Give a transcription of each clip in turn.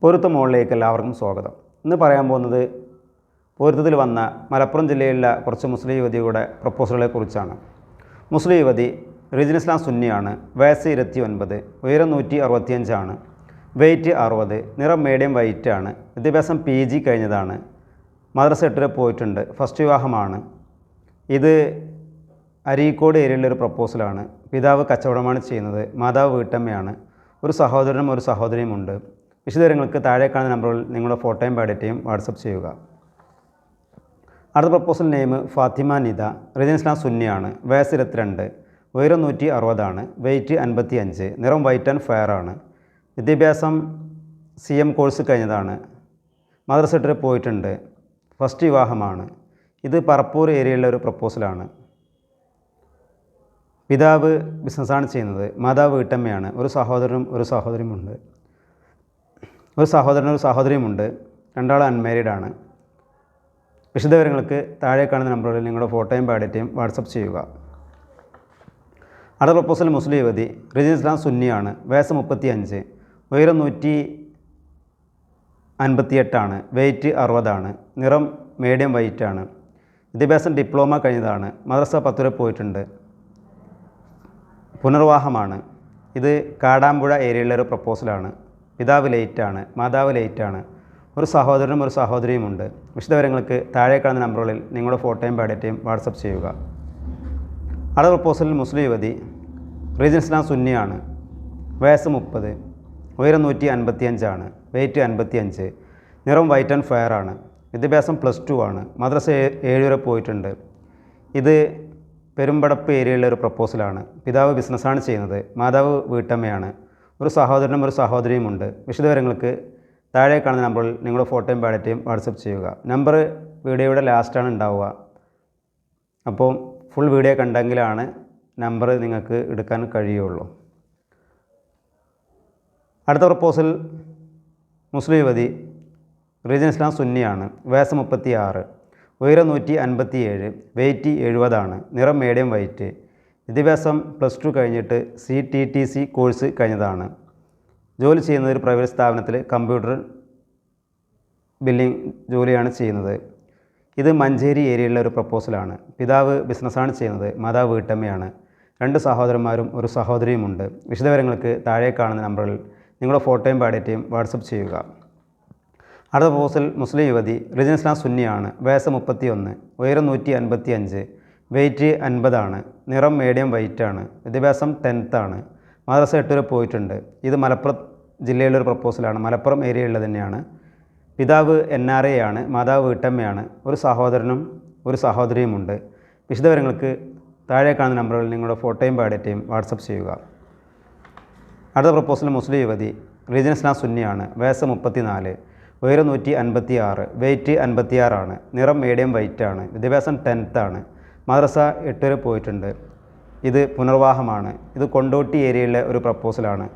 പൊരുത്ത മോളിലേക്ക് എല്ലാവർക്കും സ്വാഗതം. ഇന്ന് പറയാൻ പോകുന്നത് പൊരുത്തത്തിൽ വന്ന മലപ്പുറം ജില്ലയിലുള്ള കുറച്ച് മുസ്ലിം യുവതിയുടെ പ്രപ്പോസലുകളെ കുറിച്ചാണ്. മുസ്ലിം യുവതി റിജിൻ ഇസ്ലാം സുന്നിയാണ്. വയസ്സ് 29, ഉയരം 165 വെയ്റ്റ് 60, നിറം മീഡിയം വൈറ്റ് ആണ്. വിദ്യാഭ്യാസം PG കഴിഞ്ഞതാണ്. മദ്രസ 8 വരെ പോയിട്ടുണ്ട്. ഫസ്റ്റ് വിവാഹമാണ്. ഇത് അരീക്കോട് ഏരിയയിലൊരു പ്രപ്പോസലാണ്. പിതാവ് കച്ചവടമാണ് ചെയ്യുന്നത്. മാതാവ് വീട്ടമ്മയാണ്. ഒരു സഹോദരനും ഒരു സഹോദരിയുമുണ്ട്. വിശദവിവരങ്ങൾക്ക് താഴെ കാണുന്ന നമ്പറിൽ നിങ്ങളുടെ ഫോട്ടോയും ബയോഡേറ്റയും വാട്സപ്പ് ചെയ്യുക. അടുത്ത പ്രപ്പോസൽ നെയിം ഫാത്തിമ നിദ. റിജിൻ ഇസ്ലാം സുന്നിയാണ്. വയസ്സ് 22, ഉയരം 160, വെയ്റ്റ് 55, നിറം വൈറ്റ് ആൻഡ് ഫെയർ ആണ്. വിദ്യാഭ്യാസം CM കോഴ്സ് കഴിഞ്ഞതാണ്. മദ്രസ 8 വരെ പോയിട്ടുണ്ട്. ഫസ്റ്റ് വിവാഹമാണ്. ഇത് പറപ്പൂർ ഏരിയയിലുള്ള ഒരു പ്രപ്പോസലാണ്. പിതാവ് ബിസിനസ്സാണ് ചെയ്യുന്നത്. മാതാവ് വീട്ടമ്മയാണ്. ഒരു സഹോദരനും ഒരു സഹോദരിയുമുണ്ട്. ഒരു സഹോദരിയുമുണ്ട്. രണ്ടാൾ അൺമാരീഡ് ആണ്. വിശദവിവരങ്ങൾക്ക് താഴെ കാണുന്ന നമ്പറിൽ നിങ്ങളുടെ ഫോട്ടോയും ബയോഡേറ്റയും വാട്സപ്പ് ചെയ്യുക. അടുത്ത പ്രപ്പോസൽ മുസ്ലിം യുവതി റിജിൻ ഇസ്ലാം സുന്നിയാണ്. വയസ്സ് 35, ഉയരം 158, വെയ്റ്റ് 60, നിറം മീഡിയം വൈറ്റ് ആണ്. വിദ്യാഭ്യാസം ഡിപ്ലോമ കഴിഞ്ഞതാണ്. മദ്രസ 10 വരെ പോയിട്ടുണ്ട്. പുനർവാഹമാണ്. ഇത് കാടാമ്പുഴ ഏരിയയിലൊരു പ്രപ്പോസലാണ്. പിതാവ് ലേറ്റാണ്. മാതാവ് ലേറ്റാണ്. ഒരു സഹോദരനും ഒരു സഹോദരിയുമുണ്ട്. വിശദവിവരങ്ങൾക്ക് താഴെ കാണുന്ന നമ്പറുകളിൽ നിങ്ങളുടെ ഫോട്ടോയും ബയോഡേറ്റയും വാട്സപ്പ് ചെയ്യുക. അടുത്ത പ്രപ്പോസലിൽ മുസ്ലിം യുവതി റിജിൻ ഇസ്ലാം സുന്നിയാണ്. വയസ്സ് 30, ഉയരം 155, വെയ്റ്റ് 55, നിറം വൈറ്റ് ആൻഡ് ഫെയർ ആണ്. വിദ്യാഭ്യാസം +2 ആണ്. മദ്രസ 7 വരെ പോയിട്ടുണ്ട്. ഇത് പെരുമ്പടപ്പ് ഏരിയയിലെ ഒരു പ്രപ്പോസലാണ്. പിതാവ് ബിസിനസ്സാണ് ചെയ്യുന്നത്. മാതാവ് വീട്ടമ്മയാണ്. ഒരു സഹോദരനും ഒരു സഹോദരിയുമുണ്ട്. വിശദവിവരങ്ങൾക്ക് താഴെ കാണുന്ന നമ്പറിൽ നിങ്ങളുടെ ഫോട്ടോയും ബയോഡേറ്റയും വാട്സപ്പ് ചെയ്യുക. നമ്പർ വീഡിയോയുടെ ലാസ്റ്റാണ് ഉണ്ടാവുക. അപ്പോൾ ഫുൾ വീഡിയോ കണ്ടെങ്കിലാണ് നമ്പർ നിങ്ങൾക്ക് എടുക്കാൻ കഴിയുള്ളൂ. അടുത്ത പ്രപ്പോസൽ മുസ്ലിം യുവതി റിജിൻ ഇസ്ലാം സുന്നിയാണ്. വയസ്സ് 36, ഉയരം 157, വെയ്റ്റ് 70, നിറം മീഡിയം വൈറ്റ്. വിദ്യാഭ്യാസം +2 കഴിഞ്ഞിട്ട് CTTC കോഴ്സ് കഴിഞ്ഞതാണ്. ജോലി ചെയ്യുന്നത് ഒരു പ്രൈവറ്റ് സ്ഥാപനത്തിൽ കമ്പ്യൂട്ടർ ബില്ലിംഗ് ജോലിയാണ് ചെയ്യുന്നത്. ഇത് മഞ്ചേരി ഏരിയയിലുള്ള ഒരു പ്രപ്പോസലാണ്. പിതാവ് ബിസിനസ്സാണ് ചെയ്യുന്നത്. മാതാവ് വീട്ടമ്മയാണ്. 2 സഹോദരന്മാരും ഒരു സഹോദരിയുമുണ്ട്. വിശദവിവരങ്ങൾക്ക് താഴെ കാണുന്ന നമ്പറിൽ നിങ്ങളുടെ ഫോട്ടോയും ബയോഡേറ്റയും വാട്സപ്പ് ചെയ്യുക. അടുത്ത പ്രപ്പോസൽ മുസ്ലിം യുവതി റിജിൻ ഇസ്ലാം സുന്നിയാണ്. വയസ്സ് 31, ഉയരം 155, വെയ്റ്റ് 50, നിറം മീഡിയം വൈറ്റ് ആണ്. വിദ്യാഭ്യാസം 10th ആണ്. മദ്രസ 8 വരെ പോയിട്ടുണ്ട്. ഇത് മലപ്പുറം ജില്ലയിലൊരു പ്രപ്പോസലാണ്. മലപ്പുറം ഏരിയയിലുള്ള തന്നെയാണ്. പിതാവ് NRA ആണ്. മാതാവ് വീട്ടമ്മയാണ്. ഒരു സഹോദരനും ഒരു സഹോദരിയുമുണ്ട്. വിശദവിവരങ്ങൾക്ക് താഴെ കാണുന്ന നമ്പറുകളിൽ നിങ്ങളുടെ ഫോട്ടോയും ബയോഡേറ്റയും വാട്സപ്പ് ചെയ്യുക. അടുത്ത പ്രപ്പോസൽ മുസ്ലിം യുവതി റിജിൻ ഇസ്ലാം സുന്നിയാണ്. വയസ്സ് 34, ഉയരം 156, വെയ്റ്റ് 56, നിറം മീഡിയം വൈറ്റ് ആണ്. വിദ്യാഭ്യാസം 10th ആണ്. മദ്രസ 8 വരെ പോയിട്ടുണ്ട്. ഇത് പുനർവാഹമാണ്. ഇത് കൊണ്ടോട്ടി ഏരിയയിലെ ഒരു പ്രപ്പോസലാണ്.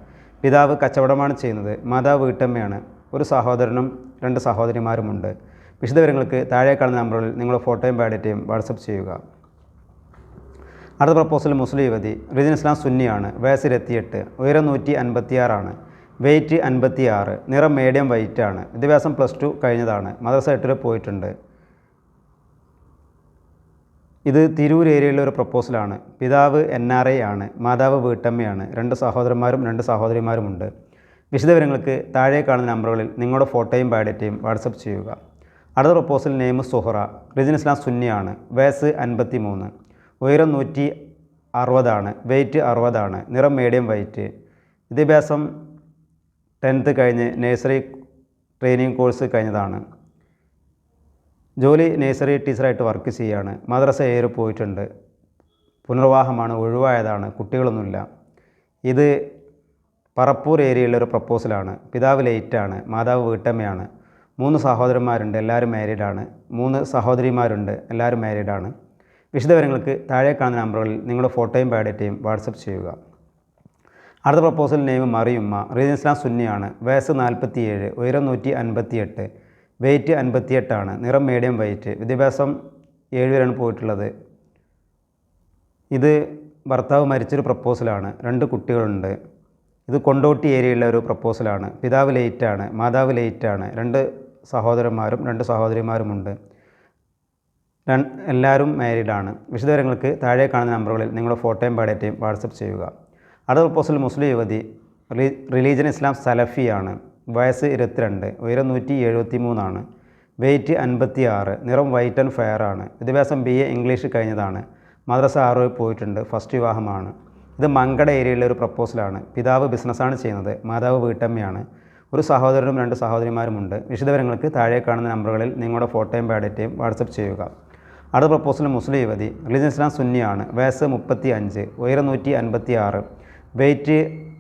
പിതാവ് കച്ചവടമാണ് ചെയ്യുന്നത്. മാതാവ് വീട്ടമ്മയാണ്. ഒരു സഹോദരനും 2 സഹോദരിമാരുമുണ്ട്. വിശദവിവരങ്ങൾക്ക് താഴെ കാണുന്ന നമ്പറിൽ നിങ്ങളുടെ ഫോട്ടോയും ബയോഡേറ്റയും വാട്സപ്പ് ചെയ്യുക. അടുത്ത പ്രപ്പോസൽ മുസ്ലിം യുവതി റിജിൻ ഇസ്ലാം സുന്നിയാണ്. വയസ്സ് 28, ഉയരം 156, വെയ്റ്റ് 56, നിറം മീഡിയം വൈറ്റ് ആണ്. വിദ്യാഭ്യാസം +2 കഴിഞ്ഞതാണ്. മദ്രസ 8 വരെ പോയിട്ടുണ്ട്. ഇത് തിരൂർ ഏരിയയിലെ ഒരു പ്രപ്പോസലാണ്. പിതാവ് NRA ആണ്. മാതാവ് വീട്ടമ്മയാണ്. 2 സഹോദരന്മാരും 2 സഹോദരിമാരുമുണ്ട്. വിശദവിവരങ്ങൾക്ക് താഴെ കാണുന്ന നമ്പറുകളിൽ നിങ്ങളുടെ ഫോട്ടോയും ബയോഡേറ്റയും വാട്സപ്പ് ചെയ്യുക. അടുത്ത പ്രപ്പോസൽ നെയിം സുഹറ. റിജിൻ ഇസ്ലാം സുന്നിയാണ്. വയസ്സ് 53, ഉയരം 160, വെയ്റ്റ് 60, നിറം മീഡിയം വൈറ്റ്. വിദ്യാഭ്യാസം 10th കഴിഞ്ഞ് നഴ്സറി ട്രെയിനിങ് കോഴ്സ് കഴിഞ്ഞതാണ്. ജോലി നഴ്സറി ടീച്ചറായിട്ട് വർക്ക് ചെയ്യുകയാണ്. മദ്രസ 7 വരെ പോയിട്ടുണ്ട്. പുനർവാഹമാണ്. ഒഴിവായതാണ്. കുട്ടികളൊന്നുമില്ല. ഇത് പറപ്പൂർ ഏരിയയിലൊരു പ്രപ്പോസലാണ്. പിതാവ് ലേറ്റാണ്. മാതാവ് വീട്ടമ്മയാണ്. 3 സഹോദരന്മാരുണ്ട്. എല്ലാവരും മാരീഡാണ്. 3 സഹോദരിമാരുണ്ട്. എല്ലാവരും മാരീഡാണ്. വിശദവിവരങ്ങൾക്ക് താഴെ കാണുന്ന നമ്പറുകളിൽ നിങ്ങളുടെ ഫോട്ടോയും ബയോഡേറ്റയും വാട്സപ്പ് ചെയ്യുക. അടുത്ത പ്രപ്പോസൽ നെയിം മറിയുമ്മ. റിജിൻ ഇസ്ലാം സുന്നിയാണ്. വയസ്സ് 47, ഉയരം 158, വെയ്റ്റ് 58, നിറം മീഡിയം വൈറ്റ്. വിദ്യാഭ്യാസം 7 വരെയാണ് പോയിട്ടുള്ളത്. ഇത് ഭർത്താവ് മരിച്ചൊരു പ്രപ്പോസലാണ്. 2 കുട്ടികളുണ്ട്. ഇത് കൊണ്ടോട്ടി ഏരിയയിലുള്ള ഒരു പ്രപ്പോസലാണ്. പിതാവ് ലേറ്റാണ്, മാതാവ് ലേറ്റാണ്. 2 സഹോദരന്മാരും 2 സഹോദരിമാരുമുണ്ട്. എല്ലാവരും മാരീഡാണ്. വിശദവിവരങ്ങൾക്ക് താഴെ കാണുന്ന നമ്പറുകളിൽ നിങ്ങളുടെ ഫോട്ടോയും ബയോഡേറ്റയും വാട്സപ്പ് ചെയ്യുക. അടുത്ത പ്രപ്പോസൽ മുസ്ലിം യുവതി, റിലീജിയൻ ഇസ്ലാം സലഫിയാണ്. വയസ്സ് 22, ഉയരം 173 വെയ്റ്റ് 56, നിറം വൈറ്റ് ആൻഡ് ഫെയർ ആണ്. വിദ്യാഭ്യാസം BA ഇംഗ്ലീഷ് കഴിഞ്ഞതാണ്. മദ്രസ 6 പോയിട്ടുണ്ട്. ഫസ്റ്റ് വിവാഹമാണ്. ഇത് മങ്കട ഏരിയയിലെ ഒരു പ്രപ്പോസലാണ്. പിതാവ് ബിസിനസ്സാണ് ചെയ്യുന്നത്, മാതാവ് വീട്ടമ്മയാണ്. ഒരു സഹോദരനും 2 സഹോദരിമാരുമുണ്ട്. വിശദവിവരങ്ങൾക്ക് താഴെ കാണുന്ന നമ്പറുകളിൽ നിങ്ങളുടെ ഫോട്ടോയും ബയോഡേറ്റയും വാട്സപ്പ് ചെയ്യുക. അടുത്ത പ്രപ്പോസൽ മുസ്ലിം യുവതി, റിലീജിയൻ ഇസ്ലാം സുന്നിയാണ്. വയസ്സ് 35, ഉയരം 156, വെയ്റ്റ്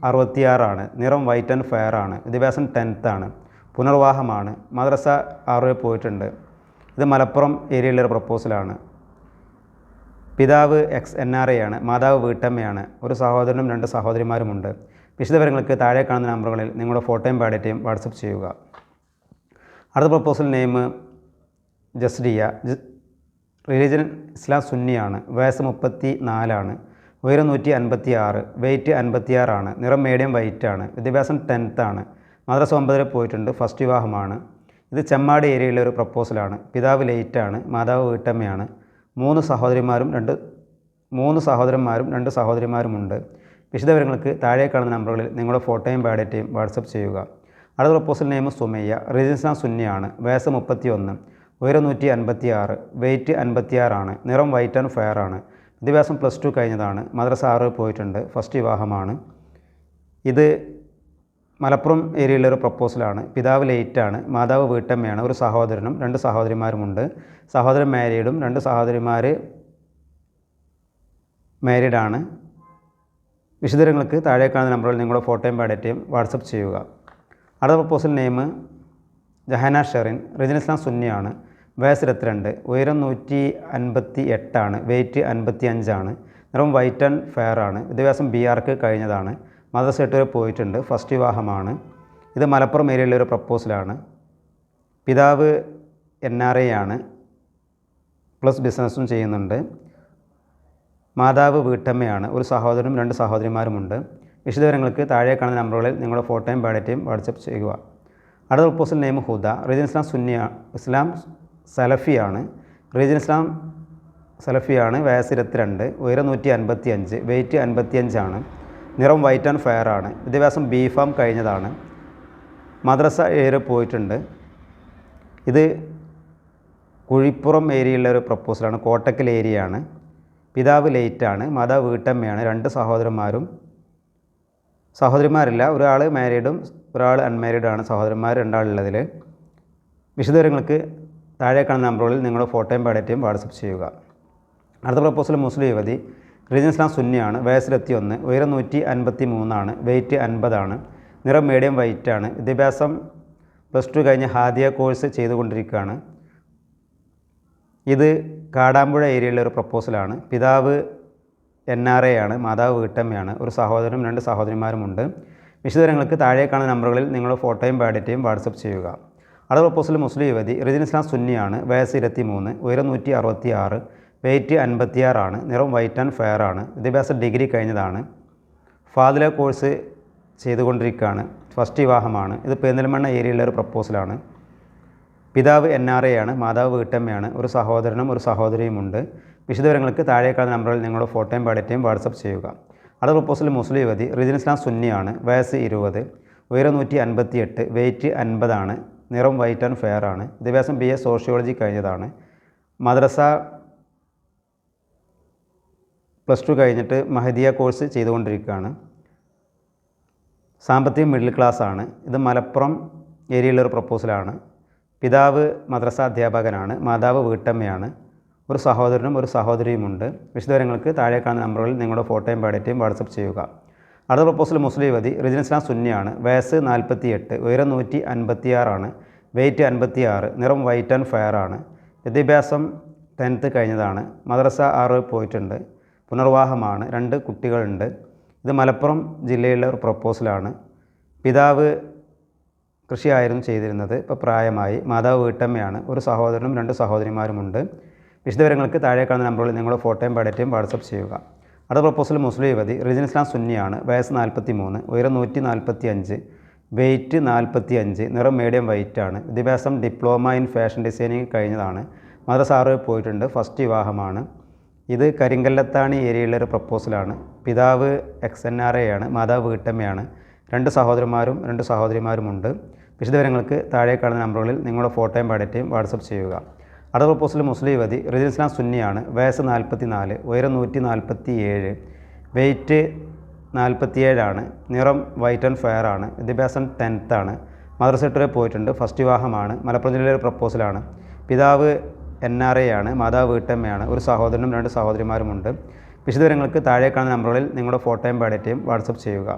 66, നിറം വൈറ്റ് ആൻഡ് ഫെയർ ആണ്. വിദ്യാഭ്യാസം 10th, പുനർവാഹമാണ്. മദ്രസ 6 പോയിട്ടുണ്ട്. ഇത് മലപ്പുറം ഏരിയയിലൊരു പ്രപ്പോസലാണ്. പിതാവ് NRI ആണ്, മാതാവ് വീട്ടമ്മയാണ്. ഒരു സഹോദരനും 2 സഹോദരിമാരുമുണ്ട്. വിശദവിവരങ്ങൾക്ക് താഴെ കാണുന്ന നമ്പറുകളിൽ നിങ്ങളുടെ ഫോട്ടോയും ബയോഡേറ്റയും വാട്സപ്പ് ചെയ്യുക. അടുത്ത പ്രപ്പോസൽ നെയിം ജസ്ഡിയ, റിലീജിയൻ ഇസ്ലാം സുന്നിയാണ്. വയസ്സ് 34, ഉയരം 156, വെയ്റ്റ് 56, നിറം മീഡിയം വൈറ്റ് ആണ്. വിദ്യാഭ്യാസം 10th, മദ്രസ 9 പോയിട്ടുണ്ട്. ഫസ്റ്റ് വിവാഹമാണ്. ഇത് ചെമ്മാട് ഏരിയയിലെ ഒരു പ്രപ്പോസലാണ്. പിതാവ് ലേറ്റാണ്, മാതാവ് വീട്ടമ്മയാണ്. 3 സഹോദരന്മാരും 2 സഹോദരിമാരുമുണ്ട്. വിശദവിവരങ്ങൾക്ക് താഴെ കാണുന്ന നമ്പറുകളിൽ നിങ്ങളുടെ ഫോട്ടോയും ബയോഡേറ്റയും വാട്സപ്പ് ചെയ്യുക. അടുത്ത proposal name Sumayya, religion Islam സുന്നിയാണ്. വയസ്സ് 31, ഉയരം 156, വെയ്റ്റ് 56, നിറം വൈറ്റ് ആൻഡ് ഫെയർ ആണ്. വിദ്യാഭ്യാസം +2 കഴിഞ്ഞതാണ്. മദ്രസ 6 പോയിട്ടുണ്ട്. ഫസ്റ്റ് വിവാഹമാണ്. ഇത് മലപ്പുറം ഏരിയയിലൊരു പ്രപ്പോസലാണ്. പിതാവ് ലേറ്റാണ്, മാതാവ് വീട്ടമ്മയാണ്. ഒരു സഹോദരനും 2 സഹോദരിമാരുമുണ്ട്. സഹോദരൻ മാരീഡും 2 സഹോദരിമാർ മാരീഡാണ്. വിശദവിവരങ്ങൾക്ക് താഴെ കാണുന്ന നമ്പറിൽ നിങ്ങളുടെ ഫോട്ടോയും ബയോഡേറ്റയും വാട്സപ്പ് ചെയ്യുക. അടുത്ത proposal name Jahana Sherin, religion Islam സുന്നിയാണ്. വയസ്സ് 22, ഉയരം 158, വെയ്റ്റ് 55, നിറം വൈറ്റ് ആൻഡ് ഫെയർ ആണ്. വിദ്യാഭ്യാസം BArc കഴിഞ്ഞതാണ്. മദ്രസ 8 വരെ പോയിട്ടുണ്ട്. ഫസ്റ്റ് വിവാഹമാണ്. ഇത് മലപ്പുറം ഏരിയയിലെ ഒരു പ്രപ്പോസലാണ്. പിതാവ് NRI ആണ്, പ്ലസ് ബിസിനസ്സും ചെയ്യുന്നുണ്ട്. മാതാവ് വീട്ടമ്മയാണ്. ഒരു സഹോദരനും 2 സഹോദരിമാരുമുണ്ട്. വിശദവിവരങ്ങൾക്ക് താഴെ കാണുന്ന നമ്പറുകളിൽ നിങ്ങളുടെ ഫോട്ടോയും ബയോഡേറ്റയും വാട്സപ്പ് ചെയ്യുക. അടുത്ത പ്രപ്പോസൽ നെയിം ഹുദ, റിലീജിയൻ ഇസ്ലാം സലഫിയാണ്. റിലീജിയൻ ഇസ്ലാം സലഫിയാണ്. വയസ്സ് 22, ഉയരം 155, വെയ്റ്റ് 55, നിറം വൈറ്റ് ആൻഡ് ഫെയർ ആണ്. വിദ്യാഭ്യാസം B.Pharm കഴിഞ്ഞതാണ്. മദ്രസ 7 പോയിട്ടുണ്ട്. ഇത് കുഴിപ്പുറം ഏരിയയിലെ ഒരു പ്രപ്പോസലാണ്. കോട്ടക്കൽ ഏരിയയാണ്. പിതാവ് ലേറ്റാണ്, മാതാവ് വീട്ടമ്മയാണ്. 2 സഹോദരിമാരില്ല. ഒരാൾ മാരീഡും ഒരാൾ അൺമാരീഡാണ്. സഹോദരന്മാർ 2 ആളുള്ളതിൽ. വിശദവിവരങ്ങൾക്ക് താഴെ കാണുന്ന നമ്പറുകളിൽ നിങ്ങളുടെ ഫോട്ടോയും ബയോഡേറ്റയും വാട്സപ്പ് ചെയ്യുക. അടുത്ത പ്രപ്പോസൽ മുസ്ലിം യുവതി, റിലീജിയൻ ഇസ്ലാം സുന്നിയാണ്. വയസ്സ് 21, ഉയരം 153, വെയ്റ്റ് 50, നിറം മീഡിയം വൈറ്റ് ആണ്. വിദ്യാഭ്യാസം +2 കഴിഞ്ഞ് ഹാദിയ കോഴ്സ് ചെയ്തുകൊണ്ടിരിക്കുകയാണ്. ഇത് കാടാമ്പുഴ ഏരിയയിലെ ഒരു പ്രപ്പോസലാണ്. പിതാവ് NRI ആണ്, മാതാവ് വീട്ടമ്മയാണ്. ഒരു സഹോദരനും 2 സഹോദരിമാരുമുണ്ട്. വിശദവിവരങ്ങൾക്ക് താഴെ കാണുന്ന നമ്പറുകളിൽ നിങ്ങളുടെ ഫോട്ടോയും ബയോഡേറ്റയും വാട്സപ്പ് ചെയ്യുക. അടുത്ത പ്രപ്പോസൽ മുസ്ലിം യുവതി, റിലീജിയൻ ഇസ്ലാം സുന്നിയാണ്. വയസ്സ് 23, ഉയരം 166, വെയ്റ്റ് 56, നിറം വൈറ്റ് ആൻഡ് ഫെയർ ആണ്. വിദ്യാഭ്യാസം ഡിഗ്രി കഴിഞ്ഞതാണ്. ഫാദില കോഴ്സ് ചെയ്തുകൊണ്ടിരിക്കുകയാണ്. ഫസ്റ്റ് വിവാഹമാണ്. ഇത് പെരിന്തൽമണ്ണ ഏരിയയിലെ ഒരു പ്രപ്പോസലാണ്. പിതാവ് NRI ആണ്, മാതാവ് വീട്ടമ്മയാണ്. ഒരു സഹോദരനും 1 സഹോദരിയുമുണ്ട്. വിശദവിവരങ്ങൾക്ക് താഴെ കാണുന്ന നമ്പറിൽ നിങ്ങളുടെ ഫോട്ടോയും ബയോഡേറ്റയും വാട്സപ്പ് ചെയ്യുക. അടുത്ത പ്രപ്പോസൽ മുസ്ലിം യുവതി, റിലീജിയൻ ഇസ്ലാം സുന്നിയാണ്. വയസ്സ് 20, ഉയരം 158, വെയ്റ്റ് 50, നിറം വൈറ്റ് ആൻഡ് ഫെയർ ആണ്. വിദ്യാഭ്യാസം BA സോഷ്യോളജി കഴിഞ്ഞതാണ്. മദ്രസ +2 കഴിഞ്ഞിട്ട് മഹദിയ കോഴ്സ് ചെയ്തുകൊണ്ടിരിക്കുകയാണ്. സാമ്പത്തികം മിഡിൽ ക്ലാസ് ആണ്. ഇത് മലപ്പുറം ഏരിയയിലൊരു പ്രപ്പോസലാണ്. പിതാവ് മദ്രസ അധ്യാപകനാണ്, മാതാവ് വീട്ടമ്മയാണ്. ഒരു സഹോദരനും 1 സഹോദരിയുമുണ്ട്. വിശദവിവരങ്ങൾക്ക് താഴെ കാണുന്ന നമ്പറുകളിൽ നിങ്ങളുടെ ഫോട്ടോയും ബയോഡേറ്റയും വാട്സപ്പ് ചെയ്യുക. അടുത്ത പ്രപ്പോസൽ മുസ്ലിം യുവതി, റിലീജിയൻ ഇസ്ലാം സുന്നിയാണ്. വയസ്സ് 48, ഉയരം 156, വെയ്റ്റ് 56, നിറം വൈറ്റ് ആൻഡ് ഫെയർ ആണ്. വിദ്യാഭ്യാസം 10th കഴിഞ്ഞതാണ്. മദ്രസ 6 പോയിട്ടുണ്ട്. പുനർവാഹമാണ്. 2 കുട്ടികളുണ്ട്. ഇത് മലപ്പുറം ജില്ലയിലെ ഒരു പ്രപ്പോസലാണ്. പിതാവ് കൃഷിയായിരുന്നു ചെയ്തിരുന്നത്, ഇപ്പോൾ പ്രായമായി. മാതാവ് വീട്ടമ്മയാണ്. ഒരു സഹോദരനും 2 സഹോദരിമാരുമുണ്ട്. വിശദവിവരങ്ങൾക്ക് താഴെ കാണുന്ന നമ്പറുകളിൽ നിങ്ങളുടെ ഫോട്ടോയും ബയോഡേറ്റയും വാട്സപ്പ് ചെയ്യുക. അടുത്ത പ്രപ്പോസൽ മുസ്ലിം യുവതി, റിലിജൻ ഇസ്ലാം സുന്നിയാണ്, വയസ്സ് 43, ഉയരം 145, വെയ്റ്റ് 45, നിറം മീഡിയം വൈറ്റ് ആണ്. വിദ്യാഭ്യാസം ഡിപ്ലോമ ഇൻ ഫാഷൻ ഡിസൈനിങ് കഴിഞ്ഞതാണ്. മദ്രസ പോയിട്ടുണ്ട്. ഫസ്റ്റ് വിവാഹമാണ്. ഇത് കരിങ്കല്ലത്താണി ഏരിയയിലൊരു പ്രപ്പോസലാണ്. പിതാവ് XNRA ആണ്, മാതാവ് വീട്ടമ്മയാണ്. 2 സഹോദരന്മാരും 2 സഹോദരിമാരുമുണ്ട്. വിശദവിവരങ്ങൾക്ക് താഴെ കാണുന്ന നമ്പറുകളിൽ നിങ്ങളുടെ ഫോട്ടോയും ബയോഡേറ്റയും വാട്സപ്പ് ചെയ്യുക. അടുത്ത പ്രപ്പോസൽ മുസ്ലിം യുവതി, റിലിജൻ ഇസ്ലാം സുന്നിയാണ്, വയസ്സ് 44, ഉയരം 147, വെയ്റ്റ് 47 ആണ്. നിറം വൈറ്റ് ആൻഡ് ഫെയർ ആണ്. വിദ്യാഭ്യാസം 10th ആണ്. മദ്രസ വരെ പോയിട്ടുണ്ട്. ഫസ്റ്റ് വിവാഹമാണ്. മലപ്പുറം ജില്ലയിലെ ഒരു പ്രപ്പോസലാണ്. പിതാവ് NRA ആണ്, മാതാവ് വീട്ടമ്മയാണ്. 1 സഹോദരനും 2 സഹോദരിമാരുമുണ്ട്. വിശദവിവരങ്ങൾക്ക് താഴെ കാണുന്ന നമ്പറുകളിൽ നിങ്ങളുടെ ഫോട്ടോയും ബയോഡേറ്റയും വാട്സപ്പ് ചെയ്യുക.